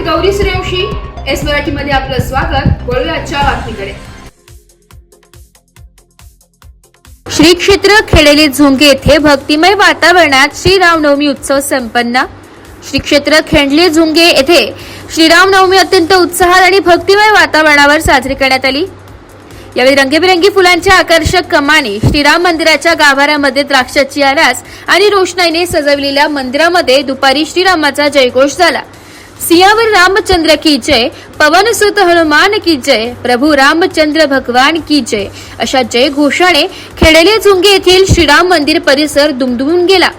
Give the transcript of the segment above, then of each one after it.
Gauri Suryavanshi, S Marathi मध्ये आपलं स्वागत। वळूया आजच्या बातमीकडे। श्री क्षेत्र खेडेले झोंगे येथे भक्तिमय वातावरणात श्रीरामनवमी उत्सव संपन्न। श्री क्षेत्र खेडले झोंगे येथे श्रीरामनवमी अत्यंत उत्साहात आणि भक्तिमय वातावरणावर साजरी करण्यात आली। यावेळी रंगीबेरंगी फुलांच्या आकर्षक कमानी, श्रीराम मंदिराच्या गाभाऱ्यामध्ये द्राक्षाची आरास आणि रोषणाईने सजवलेल्या मंदिरामध्ये दुपारी श्रीरामाचा जयघोष झाला। सियावर रामचंद्र की जय, पवन सुत हनुमान की जय, प्रभू रामचंद्र भगवान की जय अशा जय घोषाने खेडेले झोंगे येथील श्रीराम मंदिर परिसर दुमदुमून गेला।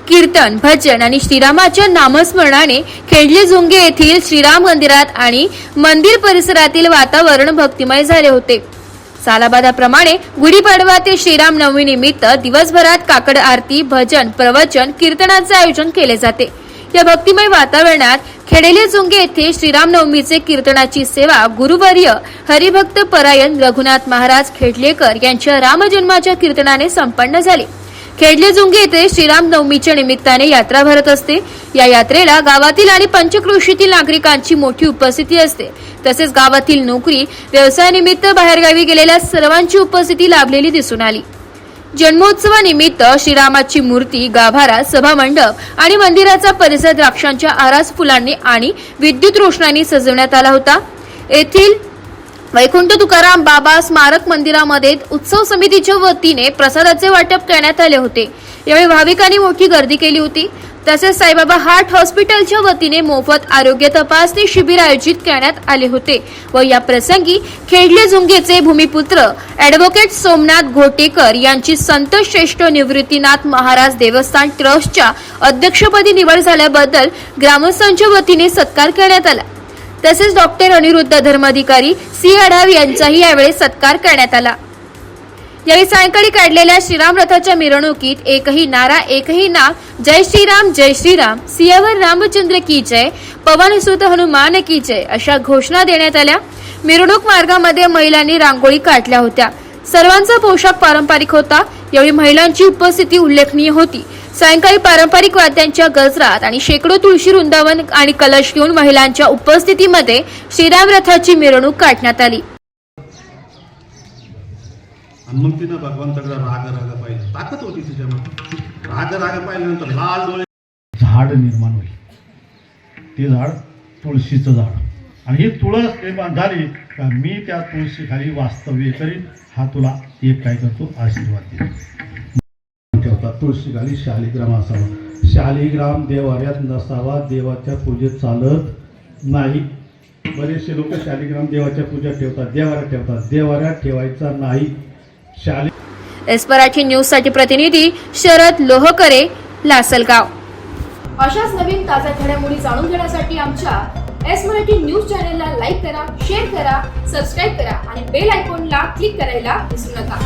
कीर्तन, भजन आणि श्रीरामाच्या नामस्मरणाने खेडले झोंगे येथील श्रीराम मंदिरात आणि मंदिर परिसरातील वातावरण भक्तिमय झाले होते। सालाबादाप्रमाणे गुढीपाडवा ते श्रीराम नवमी निमित्त दिवसभरात काकड आरती, भजन, प्रवचन, कीर्तनाचे आयोजन केले जाते। या भक्तिमय वातावरणात खेडेले झोंगे येथे श्रीराम नवमीचे कीर्तनाची सेवा गुरुवर्य हरिभक्त परायण रघुनाथ महाराज खेडलेकर यांच्या रामजन्माच्या कीर्तनाने संपन्न झाली। खेडले झोंगे येथे श्रीराम नवमीच्या निमित्ताने यात्रा भरत असते। या यात्रेला गावातील आणि पंचक्रोशीतील नागरिकांची मोठी उपस्थिती असते। तसेच गावातील नोकरी, व्यवसायानिमित्त बाहेरगावी गेलेल्या सर्वांची उपस्थिती लाभलेली दिसून आली। जन्मोत्सवानिमित्त श्रीरामाची मूर्ती, गाभारा, सभामंडप आणि मंदिराचा परिसर द्राक्षांच्या आरास, फुलांनी आणि विद्युत रोषणाईने सजवण्यात आला होता। येथील वैकुंठ तुकाराम बाबा स्मारक मंदिरामध्ये उत्सव समितीच्या वतीने प्रसादाचे वाटप करण्यात आले होते। यावेळी भाविकांनी मोठी गर्दी केली होती। तसेच साईबाबा हार्ट हॉस्पिटलच्या वतीने मोफत आरोग्य तपासणी शिबिर आयोजित करण्यात आले होते व या प्रसंगी खेडले झोंगेचे भूमिपुत्र ॲडव्होकेट सोमनाथ घोटेकर यांची संत श्रेष्ठ निवृत्तीनाथ महाराज देवस्थान ट्रस्टच्या अध्यक्षपदी निवड झाल्याबद्दल ग्रामस्थांच्या वतीने सत्कार करण्यात आला। तसेच डॉक्टर अनिरुद्ध धर्माधिकारी सी आढाव यांचाही यावेळी सत्कार करण्यात आला। यावेळी सायंकाळी काढलेल्या श्रीराम रथाच्या मिरवणुकीत एकही नारा, एकही नाम, जय श्रीराम, सियावर रामचंद्र की जय, पवन सुत हनुमान की जय अशा घोषणा देण्यात आल्या। मिरवणूक मार्गामध्ये महिलांनी रांगोळी काढल्या होत्या। सर्वांचा पोशाख पारंपरिक होता। यावेळी महिलांची उपस्थिती उल्लेखनीय होती। सायंकाळी पारंपरिक वाद्यांच्या गजरात आणि शेकडो तुळशी वृंदावन आणि कलश घेऊन महिलांच्या उपस्थितीमध्ये श्रीराम रथाची मिरवणूक काढण्यात आली। मग तिनं भगवंताकडे राग पाहिजे, ताकद होती तिच्यामध्ये। राग पाहिल्यानंतर लाल डोळे, झाड निर्माण होईल। ते झाड तुळशीचं झाड आणि ही तुळस निर्माण झाली का मी त्या तुळशीखाली वास्तव्य करीन, हा तुला एक काय करतो आशीर्वाद देतो। ठेवतात तुळशीखाली शालिग्राम असावा। शालिग्राम देवाऱ्यात नसावा, देवाच्या पूजेत चालत नाही। बरेचसे लोक शालिग्राम देवाच्या पूजेत ठेवतात, देवाऱ्यात ठेवायचा नाही। एस मराठी न्यूज साठी प्रतिनिधी शरद लोहकरे, लासलगाव। अशाच नवीन ताज्या घडामोडी जाणून घेण्यासाठी आमच्या एस मराठी न्यूज चॅनलला लाईक करा, शेअर करा, सबस्क्राईब करा आणि बेल आयकॉनला क्लिक करायला विसरू नका।